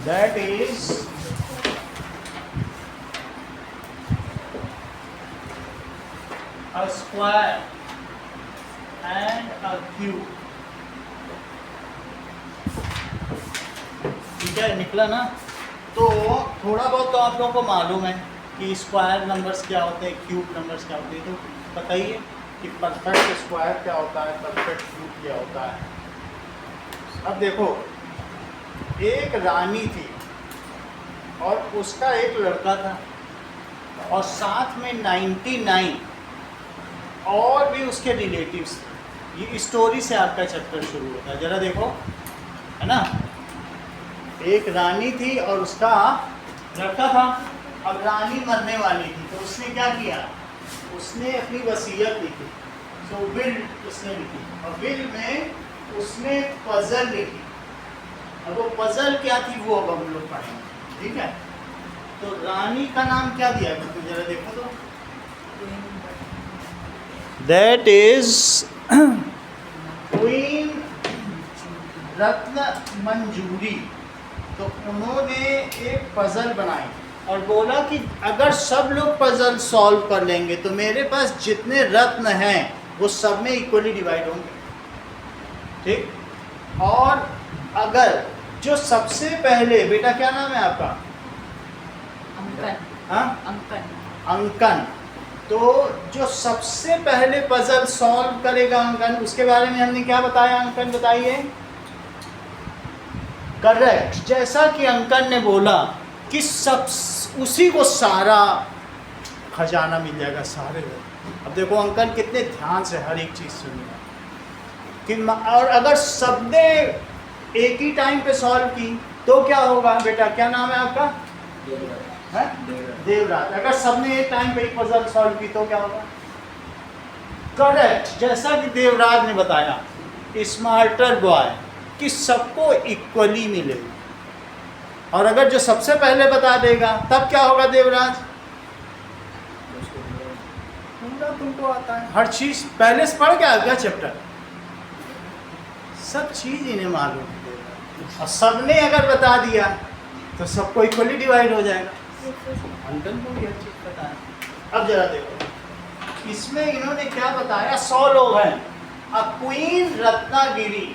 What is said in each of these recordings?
That is a square and a cube. ठीक है, निकला ना। तो थोड़ा बहुत तो आप लोगों को मालूम है कि स्क्वायर नंबर्स क्या होते हैं, क्यूब नंबर्स क्या होते हैं, तो बताइए कि परफेक्ट स्क्वायर क्या होता है, परफेक्ट क्यूब क्या होता है। अब देखो, एक रानी थी और उसका एक लड़का था और साथ में 99 और भी उसके रिलेटिव्स थे। ये स्टोरी से आपका चैप्टर शुरू होता है, जरा देखो, है ना। एक रानी थी और उसका लड़का था। अब रानी मरने वाली थी तो उसने क्या किया, उसने अपनी वसीयत लिखी, तो विल उसने लिखी, और विल में उसने पजल लिखी। अब वो पजल क्या थी वो अब हम लोग पढ़ेंगे, ठीक है। तो रानी का नाम क्या दिया है, तो जरा देखो तो, दैट इज क्वीन रत्न मंजूरी। तो उन्होंने एक पजल बनाई और बोला कि अगर सब लोग पजल सॉल्व कर लेंगे तो मेरे पास जितने रत्न हैं वो सब में इक्वली डिवाइड होंगे, ठीक। और अगर जो सबसे पहले, बेटा क्या नाम है आपका? अंकन। हाँ, अंकन। अंकन। तो जो सबसे पहले पजल सॉल्व करेगा अंकन, उसके बारे में हमने क्या बताया, अंकन बताइए। करेक्ट, जैसा कि अंकन ने बोला कि सब उसी को सारा खजाना मिल जाएगा, सारे। अब देखो अंकन कितने ध्यान से हर एक चीज़ सुनेगा कि और अगर सबने एक ही टाइम पे सॉल्व की तो क्या होगा, बेटा क्या नाम है आपका? देवराज। अगर सबने एक टाइम पे एक पजल सॉल्व की तो क्या होगा? करेक्ट, जैसा कि देवराज ने बताया, स्मार्टर बॉय, कि सबको इक्वली मिलेगी। और अगर जो सबसे पहले बता देगा तब क्या होगा देवराज? पूरा तुमको आता है, हर चीज पहले से पढ़ के आ गया चैप्टर, सब चीज इन्हें मालूम है। और सबने अगर बता दिया तो सबको इक्वली डिवाइड हो जाएगा। अंकल को भी हर चीज पता है। अब जरा देखो, इसमें इन्होंने क्या बताया, 100 लोग हैं। अब क्वीन रत्नागिरी,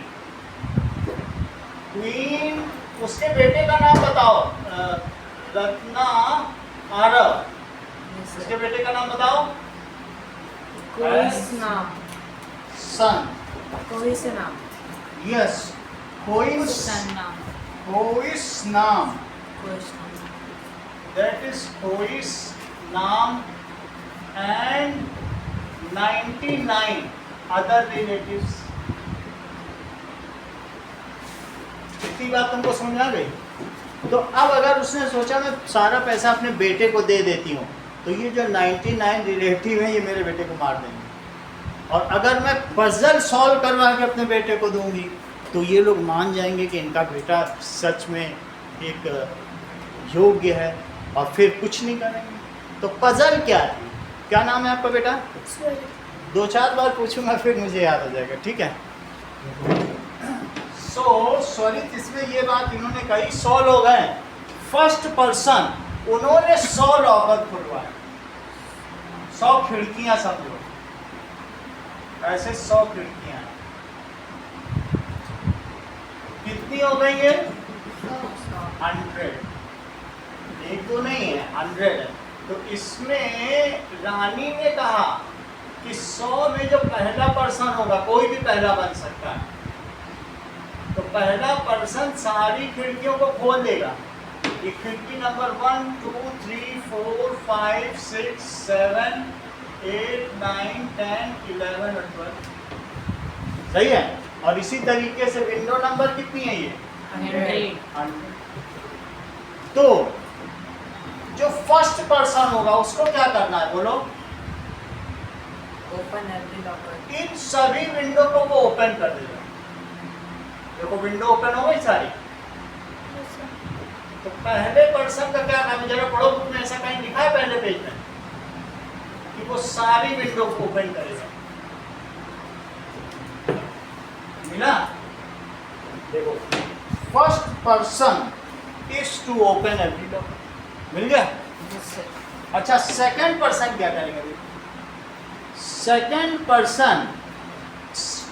क्वीन, उसके बेटे का नाम बताओ, रत्ना आरव, उसके बेटे का नाम बताओ। सन, कोइस नाम। यस, कोइस नाम। कोइस नाम, कोइस नाम। दैट इज कोइस नाम, एंड 99 अदर रिलेटिव्स। इतनी बात तुमको समझ आ गई? तो अब अगर उसने सोचा मैं सारा पैसा अपने बेटे को दे देती हूँ तो ये जो 99 रिलेटिव हैं ये मेरे बेटे को मार देंगे, और अगर मैं पजल सॉल्व करवा के अपने बेटे को दूंगी तो ये लोग मान जाएंगे कि इनका बेटा सच में एक योग्य है, और फिर कुछ नहीं करेंगे। तो पजल क्या थी, क्या नाम है आपका बेटा? 2-4 बार पूछूंगा फिर मुझे याद आ जाएगा, ठीक है। स्वरित, इसमें ये बात इन्होंने कही, 100 लोग हैं, फर्स्ट पर्सन, उन्होंने 100 लॉकर खुलवाए, 100 खिड़कियां, सब लोग ऐसे 100 खिड़कियां। कितनी हो गई है? 100, एक तो नहीं है, 100 है। तो इसमें रानी ने कहा कि 100 में जो पहला पर्सन होगा, कोई भी पहला बन सकता है, तो पहला पर्सन सारी खिड़कियों को खोल देगा। ये खिड़की नंबर 1, 2, 3, 4, 5, 6, 7, 8, 9, 10, 11 और 12, सही है। और इसी तरीके से विंडो नंबर कितनी है ये? 100। तो जो फर्स्ट पर्सन होगा उसको क्या करना है, बोलो? Open every locker. इन सभी विंडो को वो ओपन कर देगा। देखो विंडो ओपन हो गई सारी। तो पहले पर्सन का क्या काम है, जरा पढ़ो बुक में, ऐसा कहीं लिखा है पहले पेज में कि वो सारी विंडो को ओपन करेगा? मिला? देखो first person is to open every locker. मिल गया? Yes, sir. अच्छा, सेकंड पर्सन क्या करेगा? सेकंड पर्सन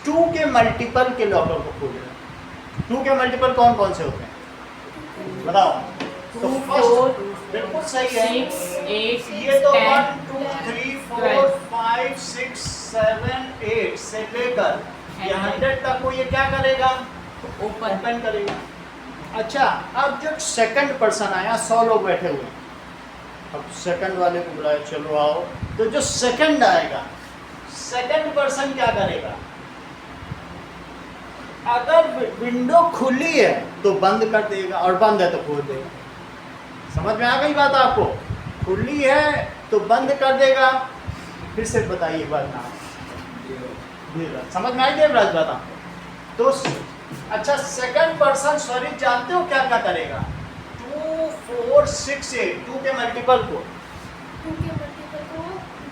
2 के मल्टीपल के लॉकर को खोलेगा। 2 के मल्टीपल कौन कौन से होते हैं बताओ? तो 2, फर्स्ट 4, बिल्कुल सही है। 6, 8, ये तो 10, 1 2 3 4 5 6 7 8 से लेकर ये 100 तक को ये क्या करेगा? open. ओपन करेगा। अच्छा, अब जब सेकंड पर्सन आया, 100 लोग बैठे हुए हैं, अब सेकंड वाले को बुलाया, चलो आओ। तो जो सेकंड आएगा, सेकंड पर्सन क्या करेगा? अगर विंडो खुली है तो बंद कर देगा और बंद है तो खोल देगा। समझ में आ गई बात आपको? खुली है तो बंद कर देगा। फिर से बताइए एक बार ना, समझ में आई देवराज बात आपको? तो अच्छा, सेकंड पर्सन सॉरी जानते हो क्या क्या करेगा? 2 4 6 8 2 के मल्टीपल को 2 के मल्टीपल को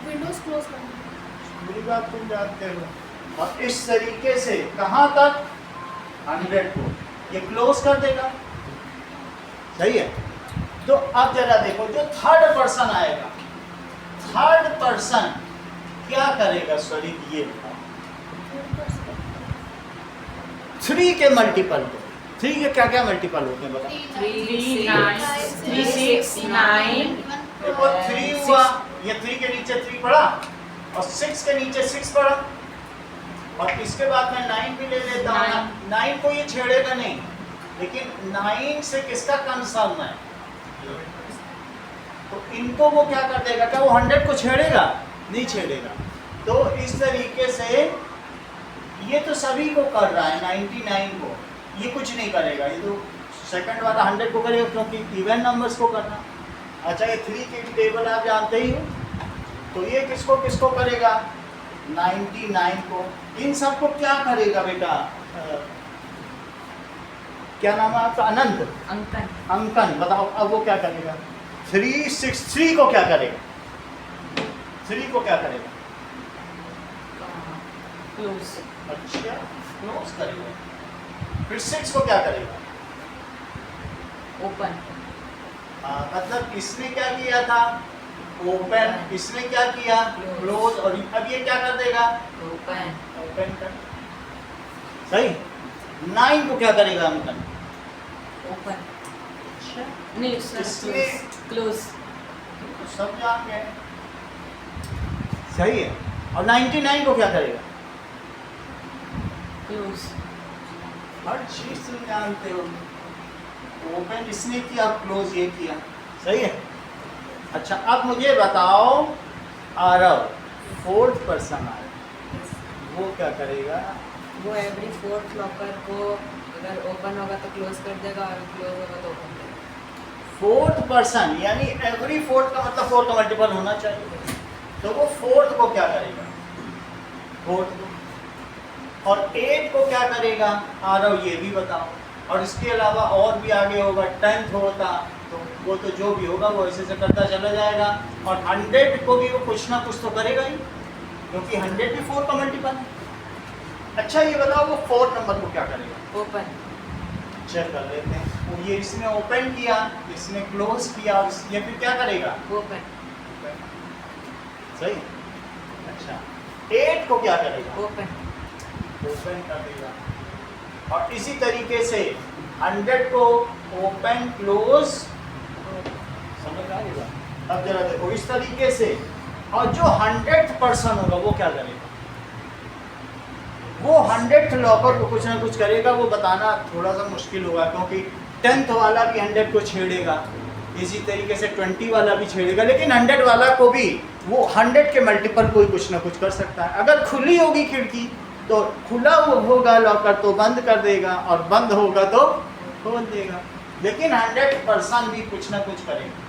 विंडोज क्लोज करना। मेरी बात तुम जानते हो। और इस तरीके से कहाँ तक? 100 को ये क्लोज कर देगा। सही है? तो अब जरा देखो, जो थर्ड पर्सन आएगा, थर्ड पर्सन क्या करेगा? सॉरी ये 3 के मल्टीपल को, 3 के क्या क्या मल्टीपल होते हैं बताओ? 3, 9, 3, 6, 9, देखो 3 हुआ, ये 3 के नीचे 3 पड़ा और 6 के नीचे 6 पड़ा और इसके बाद मैं 9 भी ले लेता हूँ। 9 को ये छेड़ेगा नहीं, लेकिन 9 से किसका कंसर्न है? तो इनको वो क्या कर देगा? क्या वो 100 को छेड़ेगा? नहीं छेड़ेगा। तो इस तरीके से ये तो सभी को कर रहा है, 99 को, ये कुछ नहीं करेगा। ये तो सेकंड वाला 100 को करेगा क्योंकि इवन नंबर्स को करना। अच्छा, ये 3 की टेबल आप जानते ही हो, तो ये किसको किसको करेगा? 99 को। इन सब को क्या करेगा बेटा? क्या नाम है आपका? अनंत अंकन. अंकन। बताओ अब वो क्या करेगा? 3 6 3 को क्या करेगा? 3 को क्या करेगा? Close. अच्छा, क्लोज करेगा। फिर 6 को क्या करेगा? Open. मतलब इसने क्या किया था? ओपन। इसने क्या किया? क्लोज। और अब ये क्या कर देगा? Open. ओपन कर। सही। 9 को क्या करेगा अंकन? Open. नहीं sir. इसलिए- Close. तो सब जान गए। सही है। और 99 को क्या करेगा? Close. हर चीज तुम जानते हो। ओपन इसने किया, क्लोज ये किया। सही है। अच्छा, अब मुझे बताओ, आरव फोर्थ पर्सन आया, वो क्या करेगा? वो एवरी फोर्थ लॉकर को अगर ओपन होगा तो क्लोज कर देगा और क्लोज होगा तो ओपन करेगा. फोर्थ पर्सन यानी एवरी फोर्थ का मतलब 4 का मल्टीपल होना चाहिए। तो वो फोर्थ को क्या करेगा? फोर्थ को। और 8 को क्या करेगा? आरव ये भी बताओ। और इसके अलावा और भी आगे होगा, 10th होता तो वो तो जो भी होगा वो ऐसे से करता चला जाएगा। और 100 को भी वो कुछ ना कुछ तो करेगा ही, क्योंकि 100 भी 4 का मल्टीपल है। अच्छा, ये बताओ वो 4 नंबर को क्या करेगा? ओपन. चेक कर लेते हैं। वो ये इसने ओपन किया, इसने क्लोज किया, ये फिर क्या करेगा? ओपन. सही। अच्छा, 8 को क्या करेगा? ओपन. ओपन कर देगा। और इसी तरीके से 100 को ओपन क्लोज, समझ आ गया? अब जरा देखो इस तरीके से। और जो 100th पर्सन होगा वो क्या करेगा? वो 100th लॉकर को कुछ ना कुछ करेगा। वो बताना थोड़ा सा मुश्किल होगा, क्योंकि 10th वाला भी 100 को छेड़ेगा, इसी तरीके से 20 वाला भी छेड़ेगा, लेकिन 100 वाला को भी वो 100 के मल्टीपल कोई कुछ ना कुछ कर सकता है। अगर खुली होगी खिड़की तो खुला होगा लॉकर तो बंद कर देगा, और बंद होगा तो खोल देगा, लेकिन 100 पर्सन भी कुछ ना कुछ करेगा।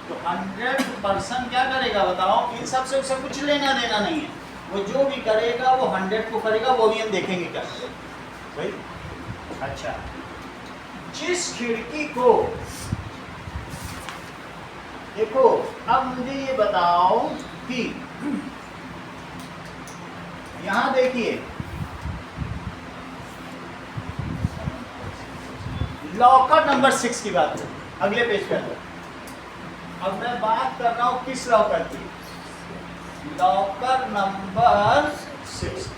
तो 100 पर्सन क्या करेगा बताओ? इन सब से उसे कुछ लेना देना नहीं है। वो जो भी करेगा वो 100 को करेगा, वो भी हम देखेंगे क्या करेगा। सही। अच्छा, जिस खिड़की को देखो, अब मुझे ये बताओ कि यहाँ देखिए, लॉकर नंबर 6 की बात करें, अगले पेज पे आता। अब मैं बात कर रहा हूं किस लॉकर की? Locker number 6।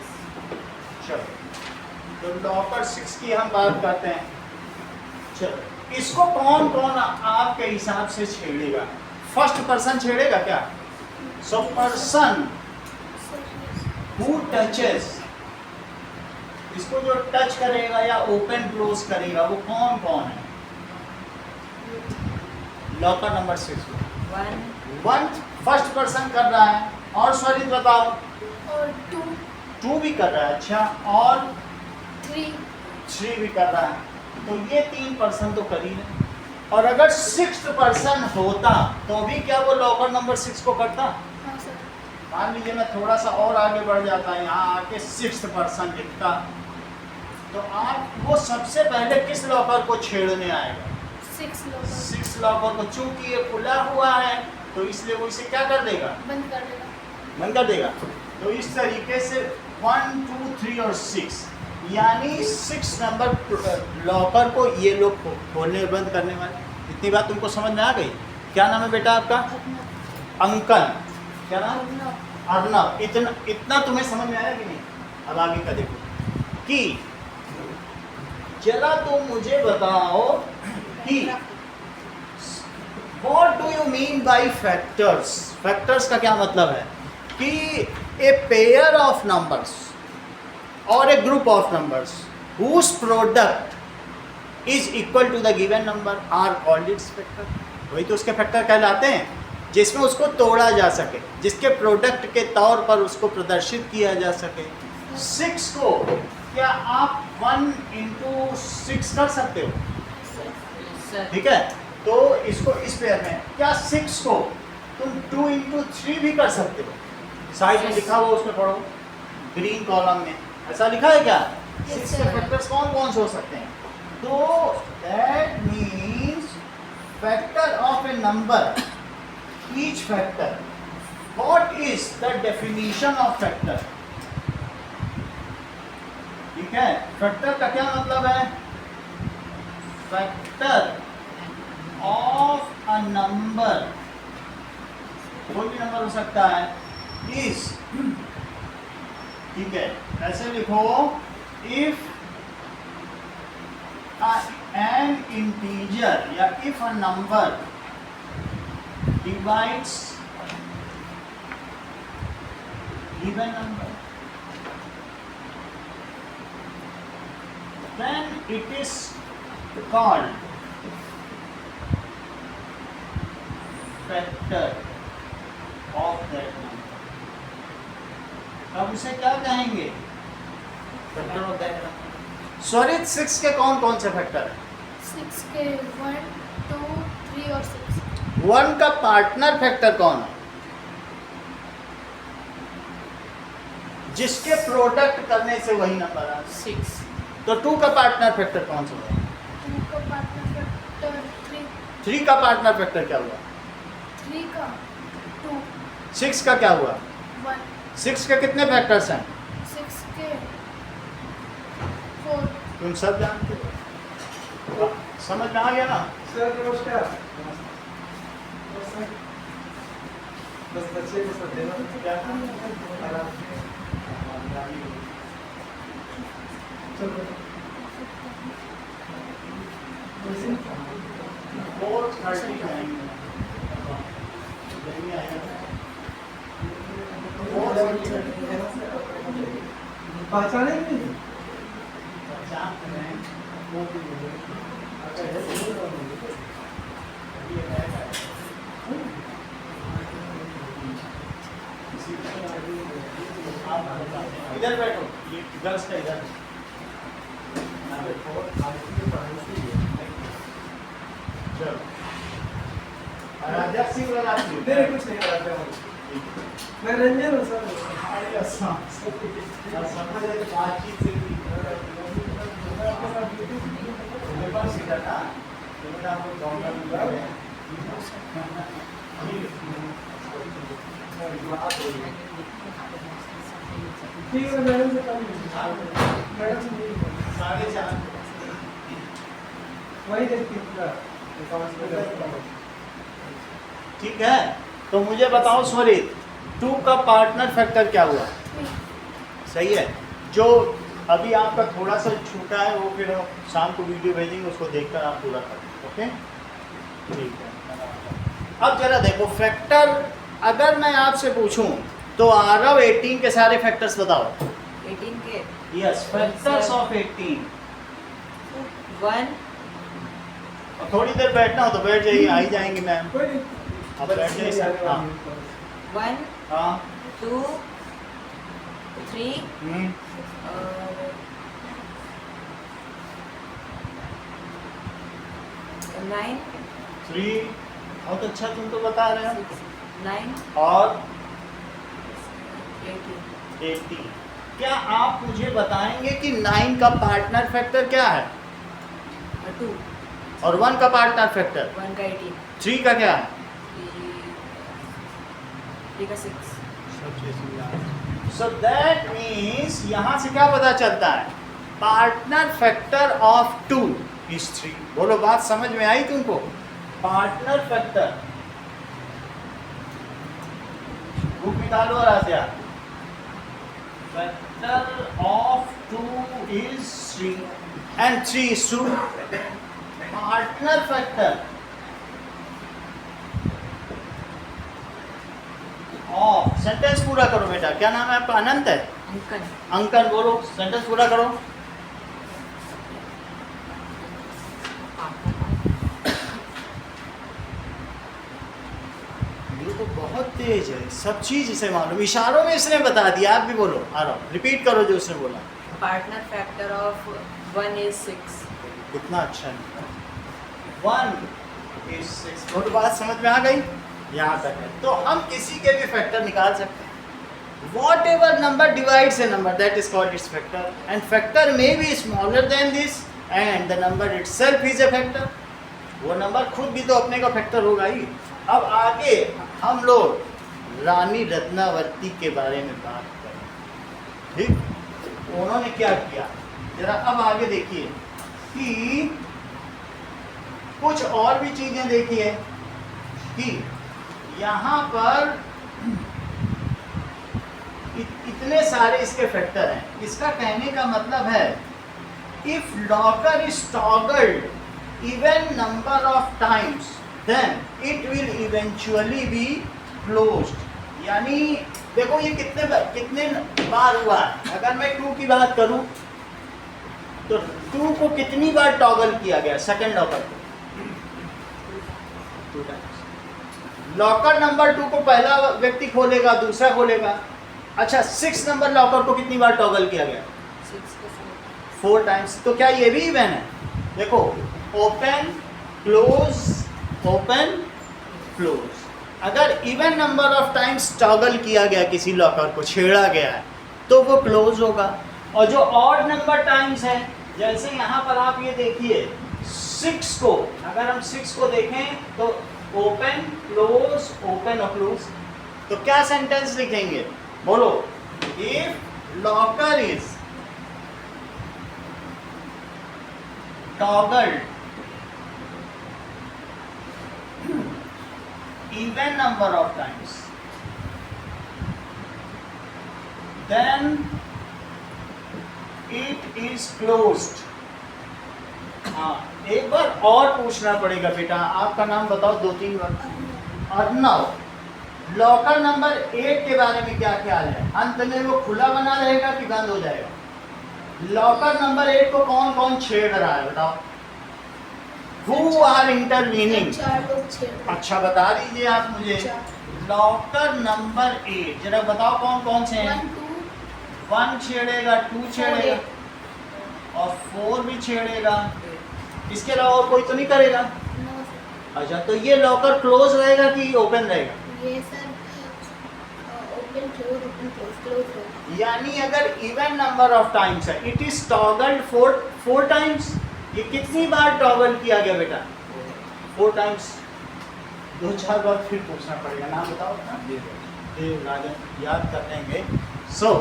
चलो, तो लॉकर 6 की हम बात करते हैं। चलो, इसको कौन कौन आपके हिसाब से छेड़ेगा? फर्स्ट पर्सन छेड़ेगा क्या? सो पर्सन हु टचेस, इसको जो टच करेगा या ओपन क्लोज करेगा वो कौन कौन है? Locker number 6 one first person कर रहा है, और सॉरी बताओ। और 2 भी कर रहा है, अच्छा, और 3 भी कर रहा है। तो ये 3 पर्सन तो कर ही रहे। और अगर 6th पर्सन होता तो भी क्या वो लॉकर नंबर 6 को करता? हाँ सर। मान लीजिए मैं थोड़ा सा और आगे बढ़ जाता, यहाँ आके 6th पर्सन लिखता, तो आप वो सबसे पहले किस लॉकर को छेड़ने आएगा? 6 लोग 6 लॉकर को। चूंकि ये खुला हुआ है तो इसलिए वो इसे क्या कर देगा? बंद कर देगा। बंद कर देगा। तो इस तरीके से 1 2 3 और 6, यानी 6 नंबर लॉकर को ये लोग खोलने बंद करने वाले। इतनी बात तुमको समझ में आ गई? क्या नाम है बेटा आपका? अंकन। क्या नाम? अर्नब। इतना तुम्हें समझ में आया कि नहीं? अब आगे का देखो कि जरा तुम मुझे बताओ कि What do you mean by factors? Factors का क्या मतलब है? कि a pair of numbers or a group of numbers whose product is equal to the given number are called its factor. वही तो उसके फैक्टर कहलाते हैं, जिसमें उसको तोड़ा जा सके, जिसके प्रोडक्ट के तौर पर उसको प्रदर्शित किया जा सके। 6 को क्या आप 1 into 6 कर सकते हो? ठीक है, तो इसको इस पेयर में क्या 6 को तुम 2 into 3 भी कर सकते हो? साइड में लिखा हुआ उसमें पढ़ो, ग्रीन कॉलम में ऐसा लिखा है क्या? 6 के फैक्टर्स कौन कौन से हो सकते हैं? तो that means factor of A number, each factor. What is the definition of factor? ठीक है, फैक्टर का क्या मतलब है? फैक्टर ऑफ अ नंबर, कोई भी नंबर हो सकता है, इज, ठीक है, ऐसे लिखो, इफ एन इंटीजर या if a number divides given number, then it is called factor of that number. अब उसे क्या कहेंगे? Factor of that number. Sorry, 6 के कौन कौन से फैक्टर हैं? 6 के 1 2 3 और 6। 1 का पार्टनर फैक्टर कौन है? जिसके प्रोडक्ट करने से वही नंबर आ 6 तो 2 का पार्टनर फैक्टर कौन सा हुआ? 2 का पार्टनर फैक्टर 3 3 का पार्टनर फैक्टर क्या हुआ? 3 का 2 6 का क्या हुआ? 1 6 के कितने फैक्टर्स हैं? 6 के 4 तुम सब जानते हो, समझ में आ गया ना? सर नमस्कार। बस बच्चे को सब देना क्या? चलो 4:30 पहचाने कि नहीं? इधर बैठो, ये गर्ल्स का इधर। चलो, राजा सिंह लगा नहीं कुछ नहीं करते हम। मैं रंजन हूँ सर। समझ बातचीत से ठीक है मैडम से कम मैडम से साढ़े 4 वही देखती है पूरा अकाउंट्स में देखता हूँ। ठीक है, तो मुझे बताओ स्वरित 2 का पार्टनर फैक्टर क्या हुआ? सही है। जो अभी आपका थोड़ा सा छूटा है वो फिर हम शाम को वीडियो भेजेंगे, उसको देखकर आप पूरा करें। ओके, ठीक है। अब जरा देखो फैक्टर, अगर मैं आपसे पूछूं तो आरव 18 के सारे फैक्टर्स बताओ। 18 के यस, फैक्टर्स ऑफ 18। 1 और थोड़ी देर बैठना हो तो बैठ जाइए, आ ही जाएंगे मैम। कोई नहीं। अब बैठ जाइए सर। हाँ 1 हाँ 2 3 हम्म, और 9 3। बहुत अच्छा, तुम तो बता रहे हो। 9 और 18 18। क्या आप मुझे बताएंगे कि 9 का पार्टनर फैक्टर क्या है 2 और 1 का पार्टनर फैक्टर? 1 का 18 3 का क्या है? 3 का 6 सो दैट मीन्स यहाँ से क्या पता चलता है? Partner factor of 2 is 3। बोलो, बात समझ में आई तुमको? पार्टनर फैक्टर, बुक निकालो और आसिया। Factor of 2 is 3 and 3 is 2। Partner factor of, sentence पूरा करो बेटा। क्या नाम है आपका? अनंत है? अंकन अंकन बोलो, सेंटेंस पूरा करो। ये तो बहुत तेज है, सब चीज इसे मालूम, इशारों में इसने बता दिया। आप भी बोलो, आ रहा हूँ, रिपीट करो जो उसने बोला। पार्टनर फैक्टर ऑफ 1 is 6 कितना अच्छा है। 1 is 6। तो बात समझ में आ गई? यहाँ तक है। तो हम किसी के भी फैक्टर निकाल सकते हैं। What ever number divides A number, that is called its factor, and factor may be smaller than this and the number itself is a factor. वो नंबर खुद भी तो अपने का फैक्टर होगा ही। अब आगे हम लोग रानी रत्नावती के बारे में बात करें। ठीक, उन्होंने क्या किया जरा अब आगे देखिए कि कुछ और भी चीजें देखिए कि यहाँ पर इतने सारे इसके फैक्टर हैं। इसका कहने का मतलब है if locker is toggled even number of times then it will eventually be closed. यानी देखो ये कितने बार हुआ है। अगर मैं 2 की बात करूं तो 2 को कितनी बार टॉगल किया गया? सेकंड लॉकर को 2 टाइम्स। लॉकर नंबर 2 को पहला व्यक्ति खोलेगा, दूसरा खोलेगा। अच्छा, 6 नंबर लॉकर को कितनी बार टॉगल किया गया? 6 का 4 टाइम्स। तो क्या ये भी इवन है? देखो, ओपन क्लोज ओपन क्लोज। अगर even number of times toggle किया गया, किसी लॉकर को छेड़ा गया है, तो वो क्लोज होगा। और जो ऑड नंबर टाइम्स है, जैसे यहाँ पर आप ये देखिए 6 को, अगर हम 6 को देखें तो ओपन क्लोज ओपन और क्लोज। तो क्या सेंटेंस लिखेंगे? बोलो, if locker is toggled even number of times then it is closed। हाँ, एक बार और पूछना पड़ेगा बेटा, आपका नाम बताओ 2-3 बार। अर्णव, लॉकर नंबर 8 के बारे में क्या ख्याल है? अंत में वो खुला बना रहेगा कि बंद हो जाएगा? लॉकर नंबर 8 को कौन कौन छेड़ रहा है बताओ? Who are intervening? 4 लोग छेड़। अच्छा, बता दीजिए आप मुझे। लॉकर नंबर 8 जरा बताओ कौन कौन से हैं? 1 छेड़ेगा, 2 छेड़ेगा और 4 भी छेड़ेगा। इसके अलावा और कोई तो नहीं करेगा? अच्छा, तो ये लॉकर क्लोज रहेगा कि ओपन रहेगा? ये सर ओपन क्लोज। यानी अगर इवन नंबर ऑफ टाइम्स है, इट इज टॉगल्ड 4 टाइम्स। ये कितनी बार टॉगल किया गया बेटा? 4 टाइम्स। 2-4 बार फिर पूछना पड़ेगा। नाम बताओ ना। देव राजन, याद कर लेंगे। सो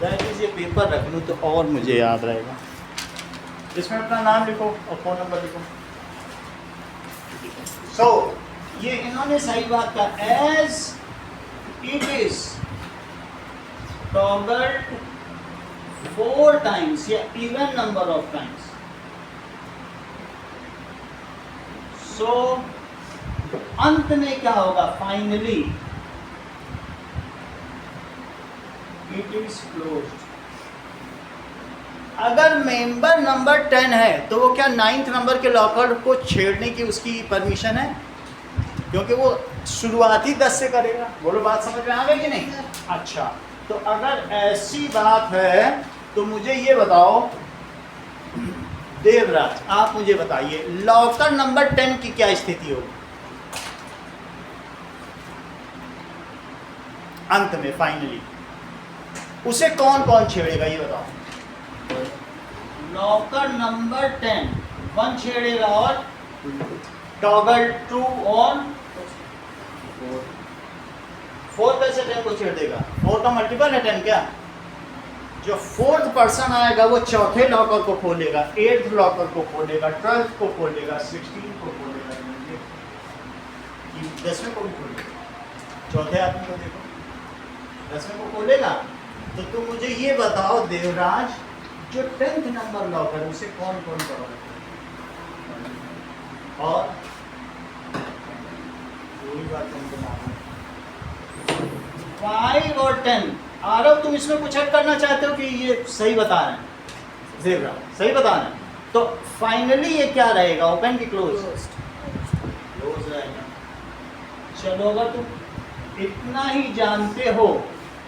दैट इज, ये पेपर रख लूँ तो और मुझे याद रहेगा। इसमें अपना नाम लिखो और फ़ोन नंबर लिखो। सो ये इन्होंने सही बात कहा, एज इट इज टॉगल्ड 4 टाइम्स या इवन नंबर ऑफ टाइम्स, सो अंत में क्या होगा, फाइनली इट इज क्लोज्ड। अगर मेंबर नंबर 10 है तो वो क्या 9th नंबर के लॉकर को छेड़ने की उसकी परमिशन है? क्योंकि वो शुरुआती 10 से करेगा। बोलो बात समझ में आ गई कि नहीं? अच्छा, तो अगर ऐसी बात है तो मुझे ये बताओ देवराज, आप मुझे बताइए लॉकर नंबर 10 की क्या स्थिति होगी अंत में, फाइनली उसे कौन कौन छेड़ेगा ये बताओ। लॉकर नंबर 10 1 छेड़ेगा और टॉगल 2 और 4 कैसे 10 को छेड़ देगा? 4 का मल्टीपल है 10 क्या? जो 4th पर्सन आएगा वो चौथे लॉकर को खोलेगा, 8th लॉकर को खोलेगा, 12th को खोलेगा, 16 को खोलेगा, 10वें को भी खोलेगा। चौथे आदमी को देखो 10वें को खोलेगा। तो तुम मुझे ये बताओ देवराज, जो 10th नंबर लॉकर उसे कौन कौन करोगे? और कोई बात तुमको मालूम 5 और 10। आरव तुम इसमें कुछ ऐड करना चाहते हो कि ये सही बता रहे हैं? देवराज सही बता रहे हैं। तो फाइनली ये क्या रहेगा, ओपन की क्लोज? क्लोज रहेगा। चलो अगर तुम इतना ही जानते हो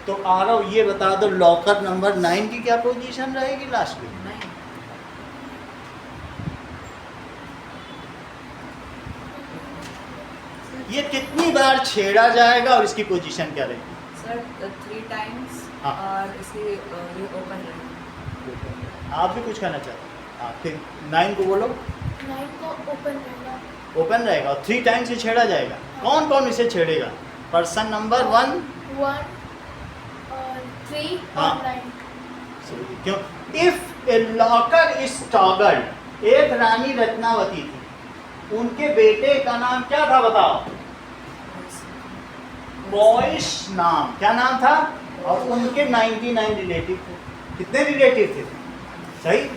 तो आरव ये बता दो लॉकर नंबर 9 की क्या पोजीशन रहेगी लास्ट में? नहीं, ये कितनी बार छेड़ा जाएगा और इसकी पोजीशन क्या रहेगी? सर 3 टाइम्स हाँ। और इसकी ये ओपन रहेगा। आप भी कुछ कहना चाहते हैं? हाँ, फिर 9 को बोलो। 9 को ओपन रहेगा। ओपन रहेगा और 3 टाइम्स ये छेड़ा जाएगा। कौन कौन इसे छेड़ेगा? पर्सन नंबर 1 1 और 3 हाँ। और 9। क्यों? इफ ए लॉकर इज टॉगल्ड, एक रानी रत्नावती थी, उनके बेटे का नाम क्या था बताओ? बॉयस नाम, क्या नाम था? और उनके 99 रिलेटिव थे। कितने रिलेटिव थे? सही।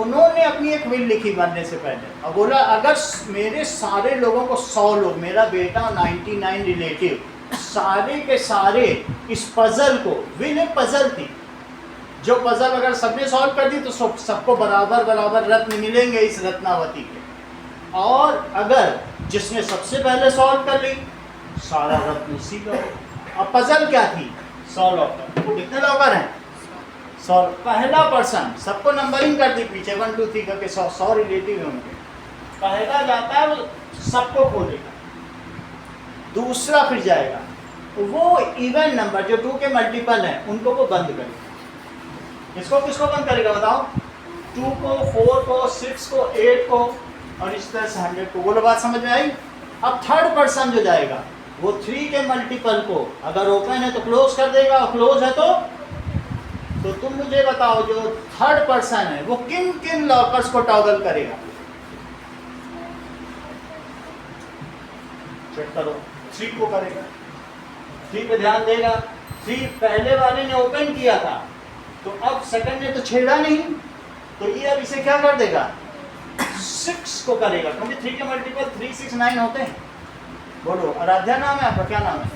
उन्होंने अपनी एक विल लिखी मरने से पहले और बोला अगर मेरे सारे लोगों को 100 लोग, मेरा बेटा 99 रिलेटिव, सारे के सारे इस पजल को, विल एक पजल थी, जो पजल अगर सबने सॉल्व कर दी तो सबको बराबर बराबर रत्न मिलेंगे इस रत्नावती के, और अगर जिसने सबसे पहले सॉल्व कर ली सारा रत्न उसी का। अब पजल क्या थी? 100 लॉकर। कितने लॉकर हैं? 100। पहला पर्सन, सबको नंबरिंग कर दी पीछे 1 2 3 करके, 100 रिलेटिव है उनके। पहला जाता है वो सबको खोलेगा, दूसरा फिर जाएगा, वो इवन नंबर जो 2 के मल्टीपल हैं उनको वो बंद करेगा। किसको किसको बंद करेगा बताओ? 2 को, 4 को, 6 को, 8 को और इस तरह से 100 को। बोलो बात समझ में आई? अब थर्ड पर्सन जो जाएगा वो 3 के मल्टीपल को अगर ओपन है तो क्लोज कर देगा और क्लोज है तो तुम मुझे बताओ जो थर्ड पर्सन है वो किन किन लॉकर्स को टॉगल करेगा? चेक करो। 3 को करेगा, 3 पे ध्यान देगा। 3 पहले वाले ने ओपन किया था तो अब सेकंड ने तो छेड़ा नहीं, तो ये अब इसे क्या कर देगा? 6 को करेगा, क्योंकि 3 के मल्टीपल 3 6 9 होते हैं। बोलो आराध्या नाम है आपका, क्या नाम है?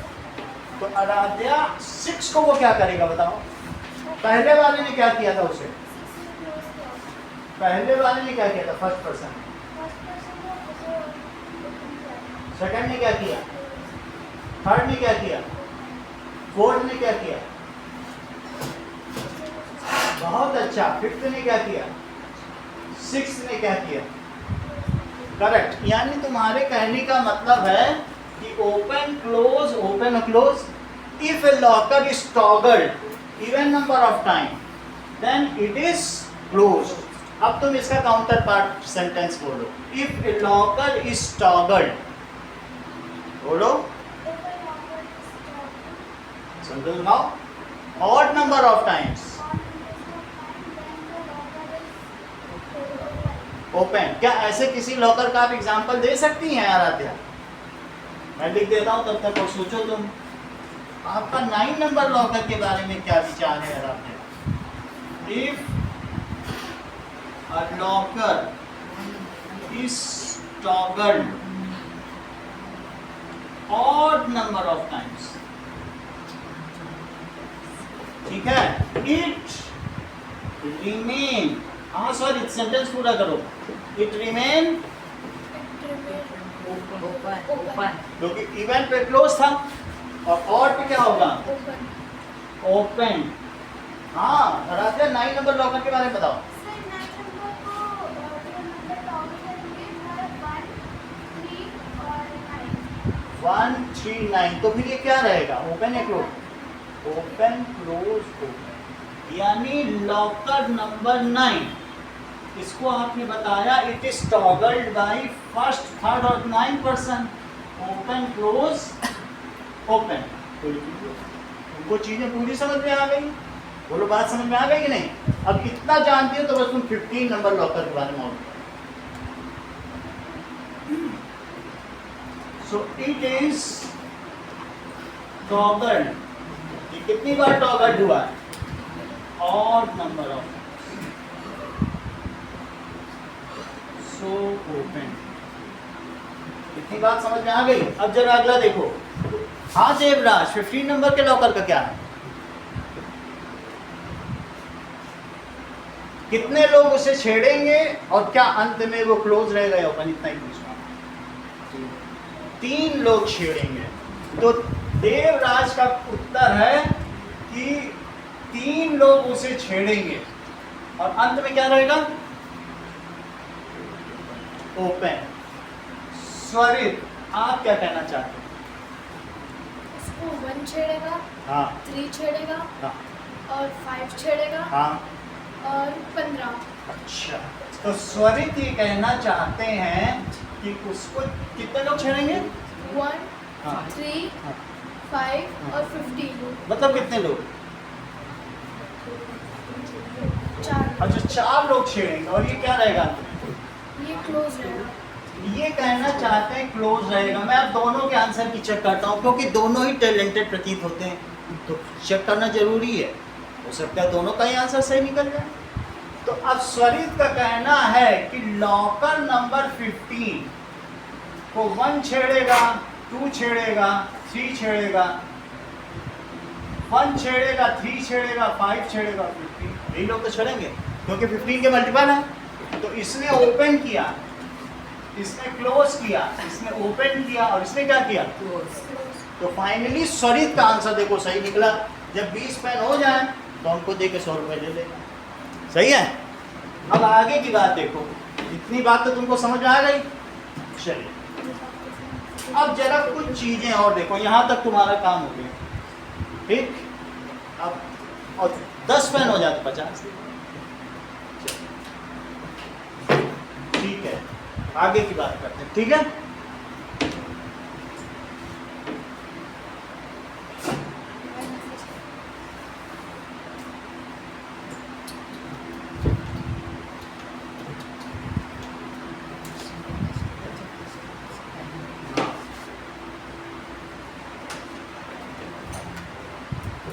तो आराध्या 6 को वो क्या करेगा बताओ? पहले वाले ने क्या किया था उसे? पहले वाले ने क्या किया था? First person. सेकंड ने क्या किया? थर्ड ने क्या किया? फोर्थ ने क्या किया? बहुत अच्छा। फिफ्थ ने क्या किया? 6 ने क्या किया? करेक्ट। यानी तुम्हारे कहने का मतलब है कि open close, open close, if a locker is toggled even number of time then it is close. अब तुम इसका काउंटर पार्ट सेंटेंस बोलो। If a locker is toggled, बोलो सेंटेंस बनाओ। Odd number of times, open. क्या ऐसे किसी locker का आप एग्जांपल दे सकती हैं आराध्या? मैं लिख देता हूँ तब तक और सोचो तुम। आपका 9 नंबर लॉकर के बारे में क्या विचार है Aaradhya? If a locker is toggled odd number of times, ठीक है, it remain, हाँ सॉरी सेंटेंस पूरा करो, it remain, ओपन क्योंकि इवेंट पे क्लोज था और पे क्या होगा? ओपन। ओपन। हाँ आराध्या 9 नंबर लॉकर के बारे में बताओ। सर 9 नंबर को नंबर टॉगल करेंगे 1, 3 और 9। 1, 3, 9, तो फिर ये क्या रहेगा? ओपन या क्लोज? ओपन क्लोज ओपन, यानी लॉकर नंबर 9, इसको आपने बताया it is toggled by first, third और 9 पर्सन। Open close open. उनको चीजें पूरी समझ में आ गई? बोलो बात समझ में आ गई कि नहीं? अब इतना जानती हो तो बस तुम 15 नंबर लॉकर के बारे में और सो इट इज टॉगल्ड। ये कितनी बार टॉगल्ड हुआ है? Odd number of. So open. इतनी बात समझ में आ गई? अब जरा अगला देखो। हाँ देवराज 15 नंबर के लॉकर का क्या है? कितने लोग उसे छेड़ेंगे और क्या अंत में वो क्लोज रहेगा ओपन? इतना ही पूछना। 3 लोग छेड़ेंगे। तो देवराज का उत्तर है कि 3 लोग उसे छेड़ेंगे और अंत में क्या रहेगा? ओपन। स्वरित आप क्या कहना चाहते हैं? इसको 1 छेड़ेगा, हाँ 3 छेड़ेगा हाँ और 5 छेड़ेगा हाँ। और 15। अच्छा, तो स्वरित ये कहना चाहते हैं कि उसको कितने लोग छेड़ेंगे? 1, हाँ 3, हाँ। 5 और 15। मतलब कितने लोग? 4। अच्छा 4 लोग छेड़ेंगे और ये क्या रहेगा? ये क्लोज रहेगा। ये कहना चाहते हैं क्लोज रहेगा। मैं अब दोनों के आंसर की चेक करता हूँ क्योंकि दोनों ही टैलेंटेड प्रतीत होते हैं, तो चेक करना जरूरी है। हो सकता है दोनों का ही आंसर सही निकल जाए। तो अब स्वरित का कहना है कि लॉकर नंबर 15 को 1 छेड़ेगा, 2 छेड़ेगा, 3 छेड़ेगा, 1 छेड़ेगा, 3 छेड़ेगा, 5 छेड़ेगा, 15। यही लोग तो छेड़ेंगे क्योंकि 15 के मल्टीपल है। तो इसने ओपन किया, इसने क्लोज किया, इसने ओपन किया और इसने क्या किया? क्लोज। तो फाइनली स्वरित का आंसर देखो सही निकला। जब 20 पेन हो जाए तो हमको दे के 100 रुपये ले लेगा। सही है? अब आगे की बात देखो। इतनी बात तो तुमको समझ में आ गई? चलिए अब जरा कुछ चीजें और देखो। यहाँ तक तुम्हारा काम हो गया, ठीक? अब और 10 पेन हो जाते 50। ठीक है, आगे की बात करते हैं। ठीक है,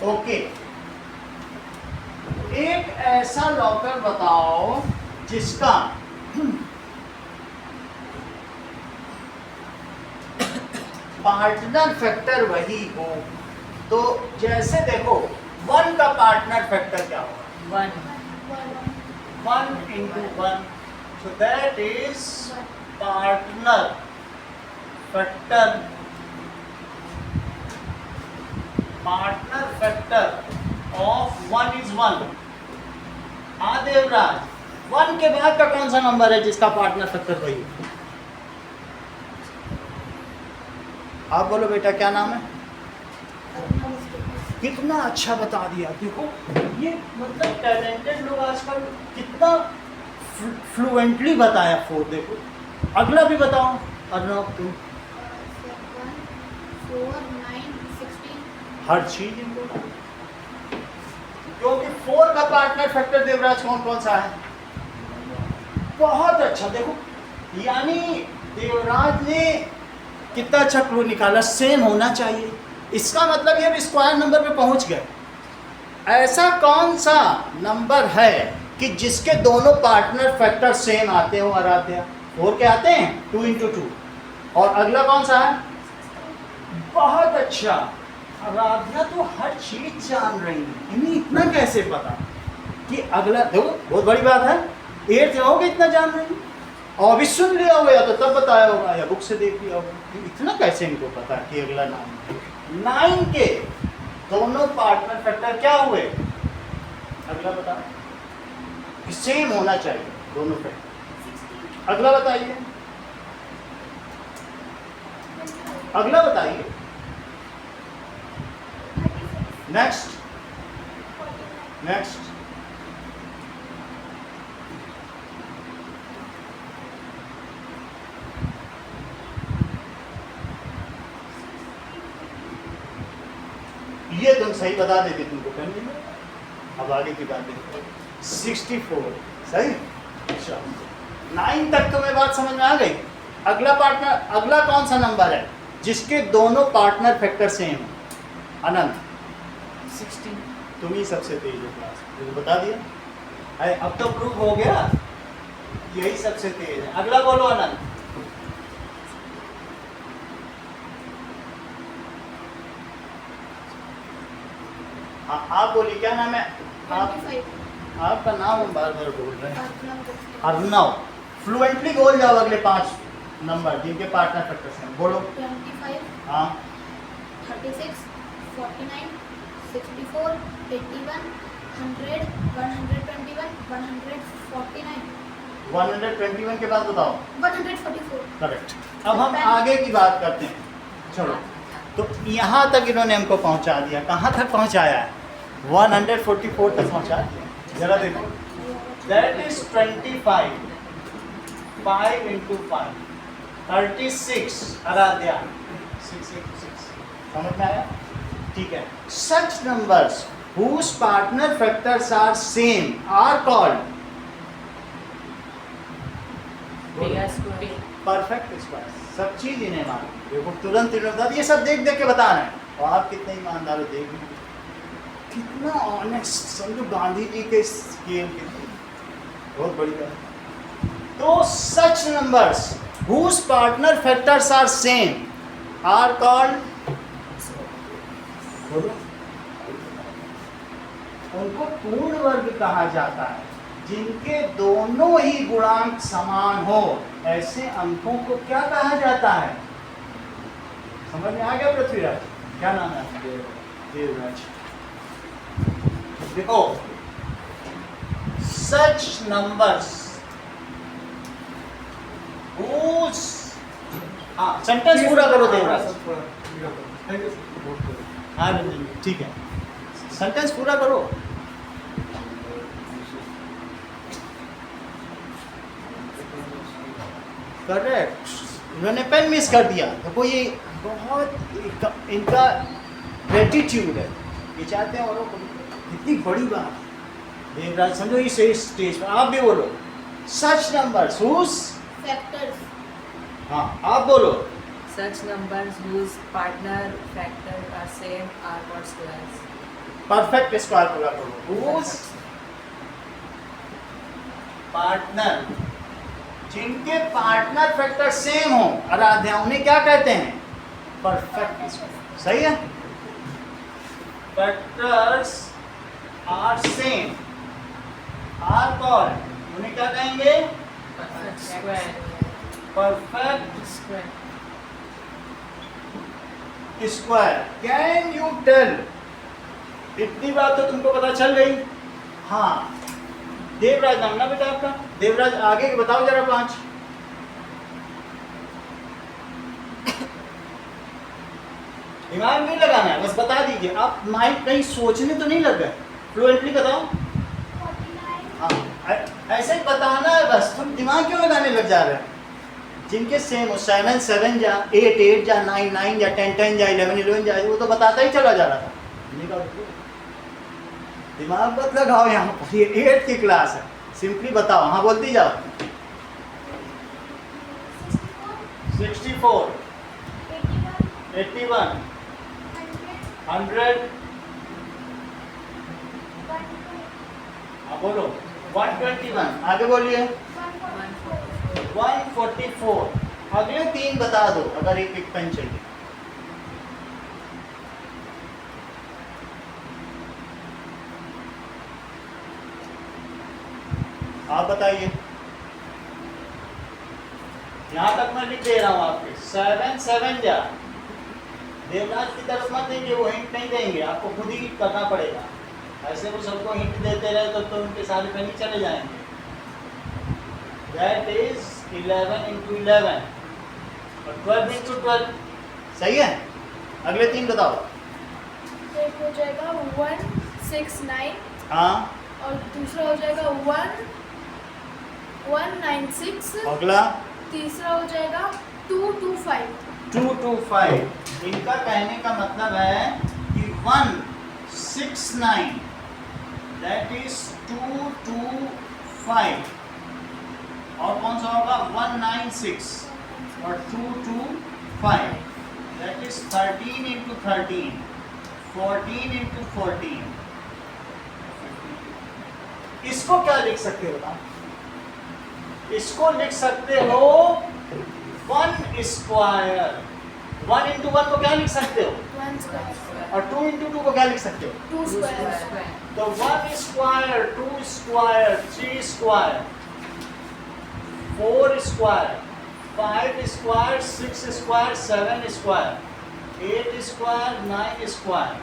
ओके। एक ऐसा लॉकर बताओ जिसका पार्टनर फैक्टर वही हो। तो जैसे देखो 1 का पार्टनर फैक्टर क्या होगा? 1 into 1, so that is partner factor of 1 is 1। हाँ देवराज 1 के बाद का कौन सा नंबर है जिसका पार्टनर फैक्टर वही है? आप बोलो बेटा क्या नाम है? कितना अच्छा बता दिया। देखो ये मतलब टैलेंटेड लोग आजकल कितना फ्लुएंटली बताया। 4 देखो, अगला भी बताओ। अर्नब तुम 4, 9, 16। हर चीज इनको, क्योंकि 4 का पार्टनर फैक्टर देवराज कौन कौन सा है? बहुत अच्छा, देखो यानी देवराज ने कितना अच्छा क्लू निकाला, सेम होना चाहिए। इसका मतलब ये स्क्वायर नंबर पे पहुंच गए। ऐसा कौन सा नंबर है कि जिसके दोनों पार्टनर फैक्टर सेम आते हो आराध्या? 4 के आते हैं, 2 × 2। और अगला कौन सा है? बहुत अच्छा, आराध्या तो हर चीज जान रही है। इन्हें इतना कैसे पता कि अगला, देखो बहुत बड़ी बात है, 8th में होगे इतना जान रही है, और अभी सुन लिया होगा या तो तब बताया होगा या बुक से देख लिया होगा। इतना कैसे इनको पता कि अगला नाम है? 9 के दोनों पार्टनर फैक्टर क्या हुए? अगला बता, सेम होना चाहिए दोनों फैक्टर। अगला बताइए, अगला बताइए, नेक्स्ट नेक्स्ट। ये तुम सही बता देते, तुमको करनी है। अब आगे की बात देखो, 64 सही। अच्छा 9 तक तुम्हें बात समझ में आ गई। अगला पार्टनर, अगला कौन सा नंबर है जिसके दोनों पार्टनर फैक्टर सेम है? अनंत 16। तुम ही सबसे तेज हो क्लास, तुमको बता दिया। अरे अब तो प्रूफ हो गया, यही सबसे तेज है। अगला बोलो अनंत। हाँ आप बोलिए, क्या नाम है आप? 25 आपका नाम हम बार बार बोल रहे हैं। अर्नव अर्नव। फ्लुएंटली बोल जाओ अगले 5 नंबर जिनके पार्टनर फैक्टर सेम, बोलो। 25 हाँ 36 49 64 81 100 121 149 121 के बाद बताओ। 144 करेक्ट। अब हम आगे की बात करते हैं, चलो। तो यहाँ तक इन्होंने हमको पहुँचा दिया, कहाँ तक पहुँचाया है? 144 तक पहुँचा दिया। जरा देखो, दैट इज 25 5 × 5 36 आराध्या 6 समझ में आया? ठीक है। Such numbers whose partner factors are same are called perfect square. सब चीज इन्हें मालूम, देखो तुरंत इन्होंने बता दिया। ये सब देख देख के बताना है। और आप कितने ईमानदार हो, देख कितना ऑनेस्ट, समझो गांधी जी के स्केल के, बहुत बड़ी बात। तो सच numbers whose partner factors are same are called, बोलो, उनको पूर्ण वर्ग कहा जाता है। जिनके दोनों ही गुणांक समान हो, ऐसे अंकों को क्या कहा जाता है? समझ में आ गया पृथ्वीराज? क्या नाम है आपका? देवराज। देखो, सच नंबर्स हाँ सेंटेंस पूरा करो देवराज। हाँ रंजन ठीक है, सेंटेंस पूरा करो। करेक्ट, इन्होंने पेन मिस कर दिया। देखो ये बहुत इनका ग्रेटिट्यूड है, ये चाहते हैं औरों को। इतनी बड़ी बात देवराज, समझो इस स्टेज पर आप भी बोलो सच नंबर्स whose फैक्टर्स हाँ आप बोलो Such numbers whose partner factors are same are called squares. Perfect square पूरा करो। whose पार्टनर, जिनके पार्टनर फैक्टर सेम हो आराध्या, उन्हें क्या कहते हैं? Perfect square. सही है। Factors are same are called, उन्हें क्या कहेंगे? Square. Perfect Square. Square. Can you tell, इतनी बात तो तुमको पता चल गई। हाँ देवराज नाम ना बेटा आपका, देवराज आगे के बताओ जरा 5। दिमाग नहीं लगाना है, बस बता दीजिए। आप माइंड कहीं सोचने तो नहीं लग गए, फ्लुएंटली बताओ। 49 हाँ ऐसे ही बताना है बस, तुम दिमाग क्यों लगाने लग जा रहे हैं? जिनके सेम हो 7 7 जा 8 8 जा 9 9 जा 10 10 जा 11 11 जा, वो तो बताता ही चला जा रहा था। दिमाग मत लगाओ यहाँ पर, ये 8th की क्लास है, सिंपली बताओ। हाँ बोलती जाओ। 64, 81, 81, 100, 100, हाँ बोलो 121, आगे बोलिए 144। अगले तीन बता दो अगर एक एक पेन चाहिए। आप बताइए, यहां तक मैं लिख दे रहा हूं आपके 7 7 जा। देवराज की तरफ मत देंगे, वो हिंट नहीं देंगे, आपको खुद ही करना पड़ेगा। ऐसे वो सबको हिंट देते रहे तो उनके सारे पेन ही चले जाएंगे। दैट इज 11 into 11 और 12 into 12। सही है, अगले तीन बताओ। एक हो जाएगा 169 हाँ, और दूसरा हो जाएगा 196, अगला तीसरा हो जाएगा 225। 225। इनका कहने का मतलब है कि 169 दैट इज 225 और कौन सा होगा 196 और 225 दैट इज 13 into 13, 14 into 14। इसको क्या लिख सकते हो ना, इसको लिख सकते हो 1 स्क्वायर। 1 into 1 को क्या लिख सकते हो 1 स्क्वायर, और 2 into 2 को क्या लिख सकते हो। 2 स्क्वायर, तो 1 square, 2 square, 3 square, 4 square, 5 square, 6 square, 7 square, 8 square, 9 square,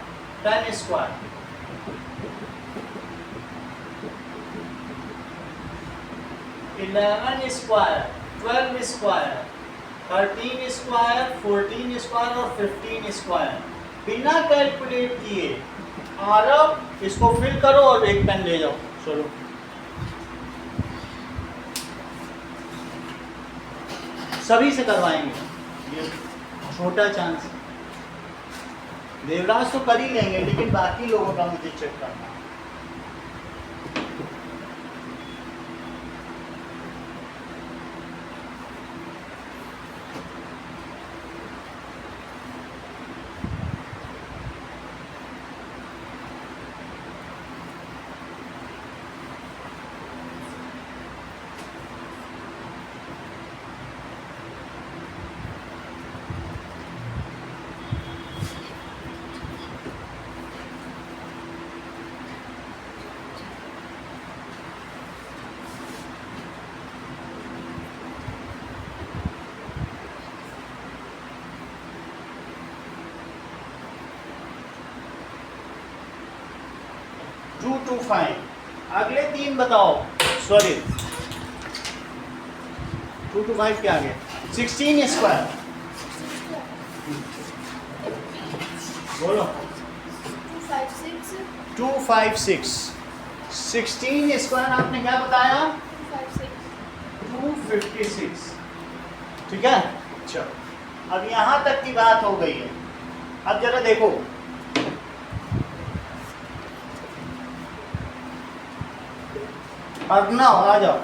10 square. 11 square, 12 square, 13 square, 14 square और 15 स्क्वायर। बिना कैलकुलेट किए आरव इसको फिल करो और एक पेन ले जाओ। चलो सभी से करवाएंगे, ये छोटा चांस। देवराज तो कर ही लेंगे लेकिन बाकी लोगों का मुझे चेक करना है। Two two five. अगले तीन बताओ। सॉरी 2 to 5 क्या आ गया 16 स्क्वायर। बोलो 256, 256। 16 स्क्वायर आपने क्या बताया 256, 256। ठीक है, चलो अब यहाँ तक की बात हो गई है। अब जरा देखो अब ना आ जाओ,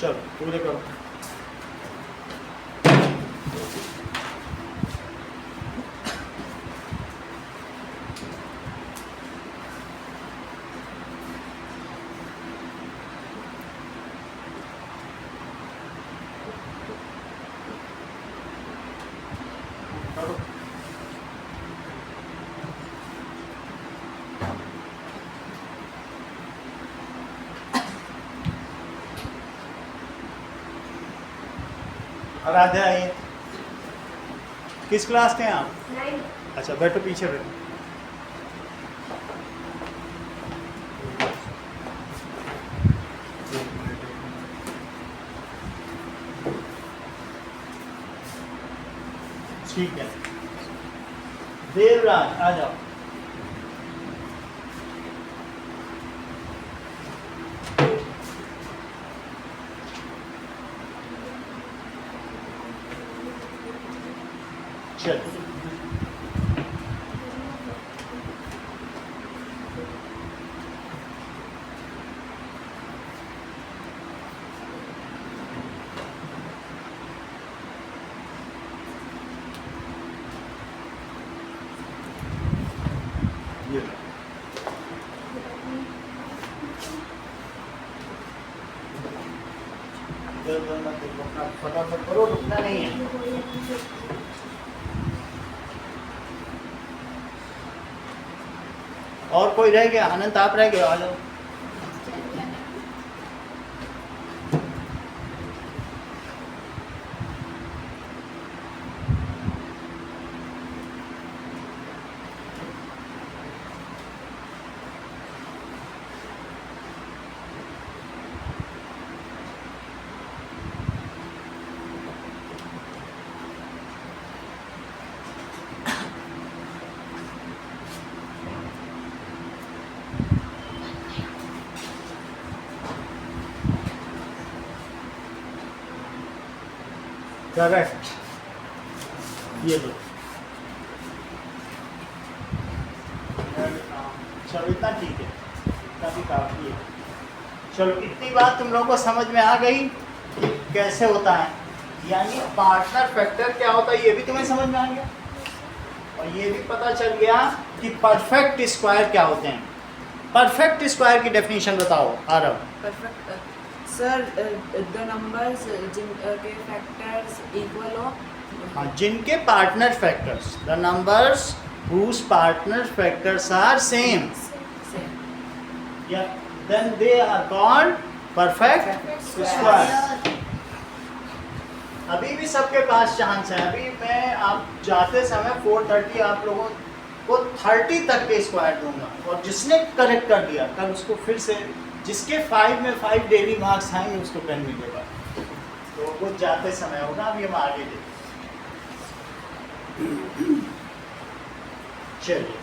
चलो पूरे करो। करो। और आधे आइए। किस क्लास के हैं आप? 9, अच्छा बैठो, पीछे बैठो। ठीक है, देवराज आ जाओ। चल इधर उधर मत देखो, अपना फटाफट करो, रुकना नहीं है। और कोई रह गया? अनंत आप रह गए, आ जाओ। करेक्ट, ये लो। चलो इतना ठीक है, इतना भी काफी है। चलो इतनी बात तुम लोगों को समझ में आ गई कि कैसे होता है, यानी पार्टनर फैक्टर क्या होता है ये भी तुम्हें समझ में आ गया, और ये भी पता चल गया कि परफेक्ट स्क्वायर क्या होते हैं। परफेक्ट स्क्वायर की डेफिनेशन बताओ Aarav. Perfect sir, the numbers जिनके फैक्टर्स इक्वल हो। हाँ, जिनके partner factors, the numbers whose partner factors are same, yeah, then they are called perfect square. अभी भी सबके पास चांस है। अभी मैं आप जाते समय 430 आप लोगों को 30 तक के स्क्वायर दूंगा, और जिसने करेक्ट कर दिया कल उसको फिर से, जिसके 5 में 5 डेली मार्क्स आएंगे उसको पेन मिलेगा। तो वो जाते समय होगा। अभी हम आगे देखते। चलिए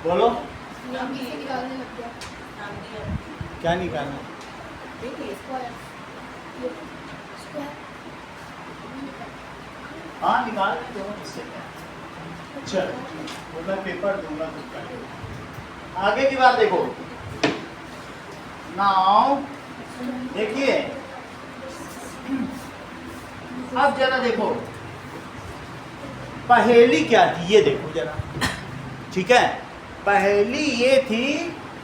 बोलो, क्या निकालना? हाँ निकाल दो, इससे क्या। चलो वो मैं पेपर दूंगा तुमको। आगे की बात देखो। नाउ देखिए, अब जरा देखो पहेली क्या थी, ये देखो जरा, ठीक है। पहेली ये थी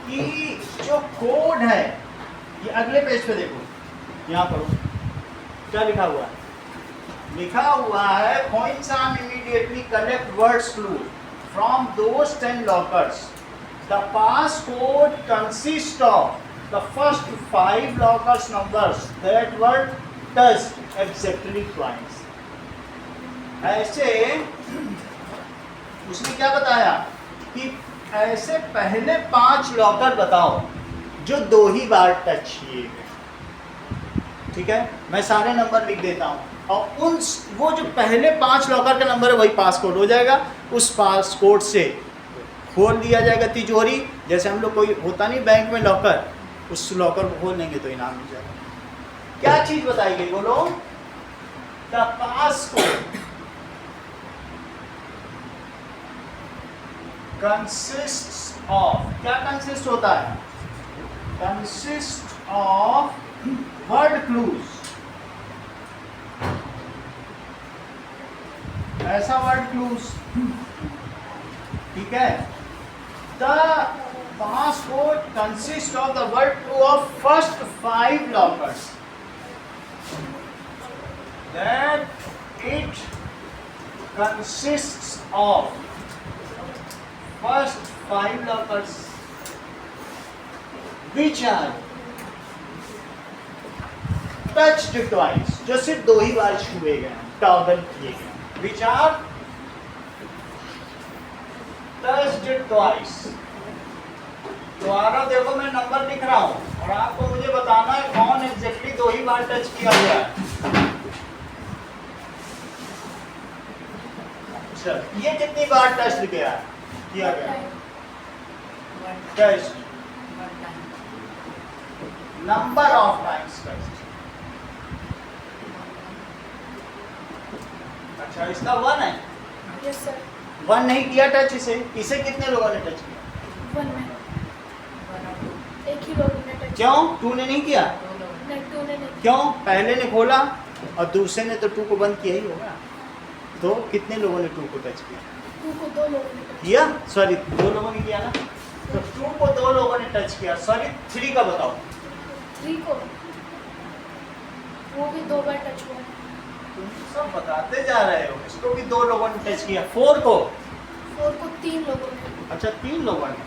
कि जो कोड है, ये अगले पेज पे देखो, यहाँ पढ़ो क्या लिखा हुआ है। लिखा हुआ है Coinsam immediately collect words clue from those 10 lockers. The passcode consists of the first 5 lockers numbers that were touched exactly twice. ऐसे उसने क्या बताया कि ऐसे पहले 5 लॉकर बताओ जो 2 ही बार टच किए गए, ठीक है। मैं सारे नंबर लिख देता हूँ, और उन वो जो पहले 5 लॉकर का नंबर है वही पासकोड हो जाएगा। उस पासकोड से खोल दिया जाएगा तिजोरी, जैसे हम लोग कोई होता नहीं बैंक में लॉकर, उस लॉकर को खोल देंगे तो इनाम मिल जाएगा। क्या चीज बताई गई बोलो? द पासकोड consists of, क्या कंसिस्ट होता है? कंसिस्ट ऑफ वर्ड क्लूज, ऐसा वर्ड क्लूज, ठीक है। The passcode consist of the word clue of first 5 lockers, that it consists of first 5 lockers which are touched twice, जो सिर्फ 2 ही बार छुए गए, टॉगल किए गए, which are touched twice। दोबारा देखो मैं नंबर लिख रहा हूं और आपको मुझे बताना है कौन एग्जैक्टली 2 ही बार टच किया गया है। अच्छा, ये कितनी बार टच किया है? किया गया test, number of times test. अच्छा, इसका 1 है। Yes sir. 1 नहीं किया टच इसे, इसे कितने लोगों ने टच किया? 1 में एक ही लोगों ने टच। क्यों 2 ने नहीं किया? नहीं 2 ने नहीं। क्यों? पहले ने खोला और दूसरे ने तो 2 को बंद किया ही होगा, तो कितने लोगों ने 2 को टच किया? 2 को 2 लोगों ने टच किया, सॉरी 2 लोगों ने किया ना, तो 2 को 2 लोगों ने टच किया, सॉरी 3 का बताओ। 3 को वो भी 2 बार टच हुआ। तुम सब बताते जा रहे हो, इसको भी 2 लोगों ने टच किया। 4 को 4 को 3 लोगों ने। अच्छा 3 लोगों ने।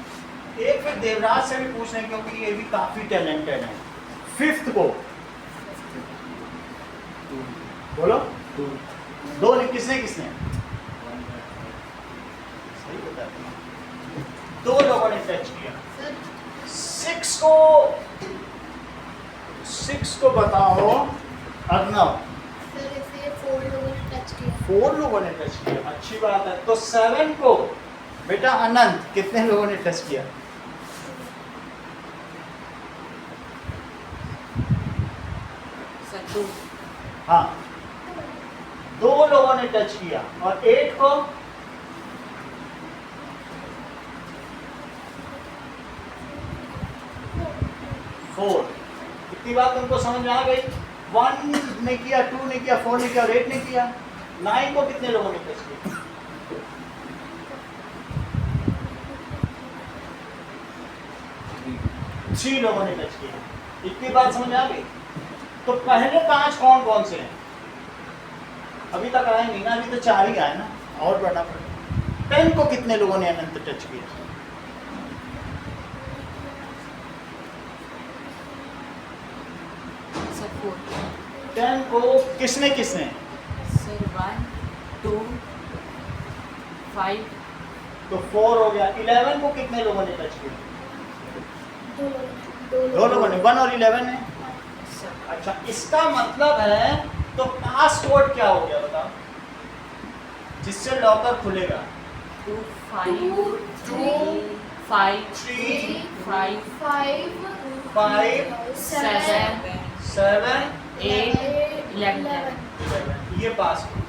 एक फिर देवराज से भी पूछ रहे हैं क्योंकि ये भी काफी टैलेंटेड है। 5th को बोलो 2 ने, किसने किसने सही बता, 2 लोगों ने टच किया। 6 को बताओ अर्नव। सर इसे 4 लोगों ने टच किया। 4 लोगों ने टच किया, अच्छी बात है। तो 7 को बेटा अनंत कितने लोगों ने टच किया? सर 2। हाँ 2 लोगों ने टच किया। और 8 को 4। इतनी बात तुमको समझ में आ गई? 1 ने किया, 2 ने किया, 4 ने किया और 8 ने किया। 9 को कितने लोगों ने टच किया? 3 लोगों ने टच किया। इतनी बात समझ में आ गई? तो पहले 5 कौन कौन से हैं? अभी तक आए नहीं ना, अभी तो 4 ही आए ना, और बढ़ना पड़ेगा। 10 को कितने लोगों ने अनंत टच किया? सर 4। 10 को किसने किसने? सर 1 2 5। तो 4 हो गया। 11 को कितने लोगों ने टच किया? 2 लोगों ने। 1 और 11 ने। सर अच्छा इसका मतलब है तो पासवर्ड क्या हो गया बताओ, जिससे लॉकर खुलेगा? 2 5 2 5 3 5 5 7 7 8 11। ये पासवर्ड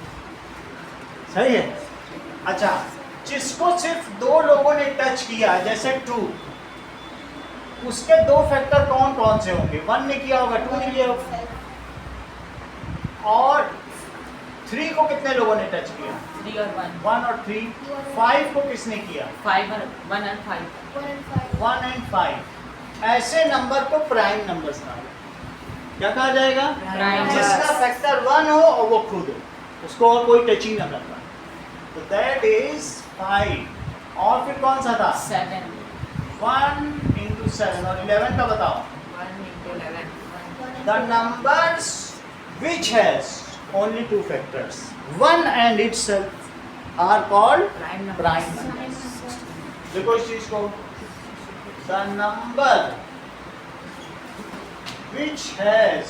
सही है। अच्छा जिसको सिर्फ 2 लोगों ने टच किया जैसे 2, उसके 2 फैक्टर कौन कौन से होंगे? 1 ने किया होगा, 2 ने किया होगा। और 3 को कितने लोगों ने टच किया? 3 और 1 1 और 3। 5 को किसने किया? 5 और 1 and 5। 1 and 5। ऐसे नंबर को प्राइम नंबर्स कहा जाएगा। क्या कहा जाएगा? प्राइम जिसका फैक्टर 1 हो और वो खुद हो, उसको और कोई टच ही ना कर पाए। तो दैट इज 5। और फिर कौन सा था? 7 1 into 7। और 11 का बताओ। 1 into 11 The numbers which has only 2 factors, 1 and itself are called prime numbers. देखो इस चीज को, the number which has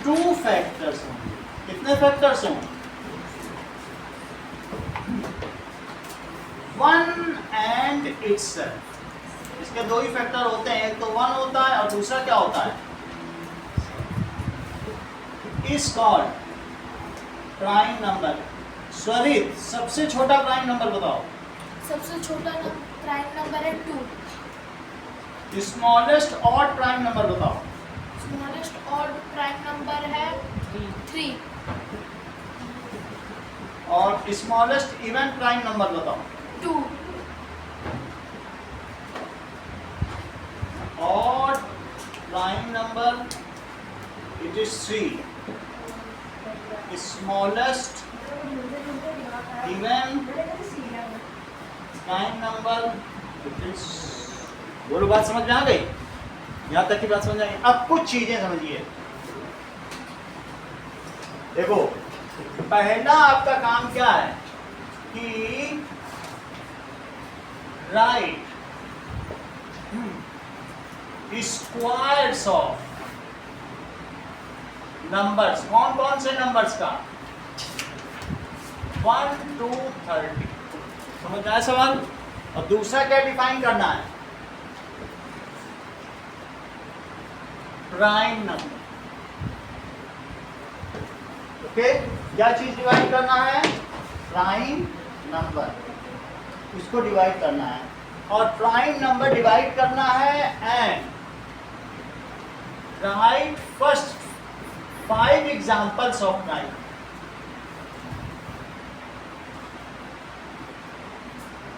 2 factors only, कितने factors हैं? 1 and itself। इसके 2 ही फैक्टर होते हैं, एक तो 1 होता है और दूसरा क्या होता है? Is called prime number. Swarit सबसे छोटा प्राइम नंबर बताओ। सबसे छोटा प्राइम नंबर है 2। स्मॉलेस्ट ऑड प्राइम नंबर बताओ। स्मॉलेस्ट ऑड प्राइम नंबर है 3। और स्मॉलेस्ट इवन प्राइम नंबर बताओ। 2। Odd prime number it is 3। Smallest even prime number it is. बोलो बात समझ में आ गई? यहाँ तक की बात समझ आई। अब कुछ चीजें समझिए। देखो पहला आपका काम क्या है कि राइट स्क्वायर्स ऑफ नंबर्स। कौन कौन से नंबर्स का? 1 to 30। समझ आया सवाल? और दूसरा क्या डिफाइन करना है? Prime number. ओके क्या चीज डिवाइड करना है? प्राइम नंबर, इसको डिवाइड करना है। और प्राइम नंबर डिवाइड करना है and right first 5 examples of prime.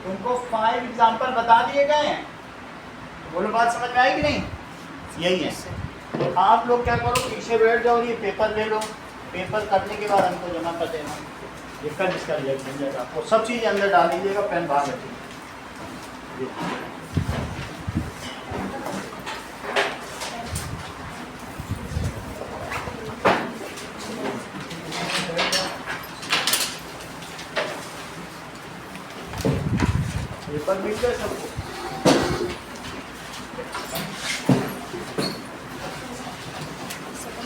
तुमको 5 एग्जांपल बता दिए गए हैं। बोलो बात समझ में आई कि नहीं? यही है। आप लोग क्या करो, पीछे बैठ जाओ, ये पेपर ले लो, पेपर करने के बाद हमको जमा कर देना, ये कल इसका रिजल्ट मिल जाएगा आपको। सब चीज़ अंदर डाल दीजिएगा, पेन बाहर रखिए। पेपर मिल गए सबको?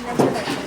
मैं तो बैठूँ।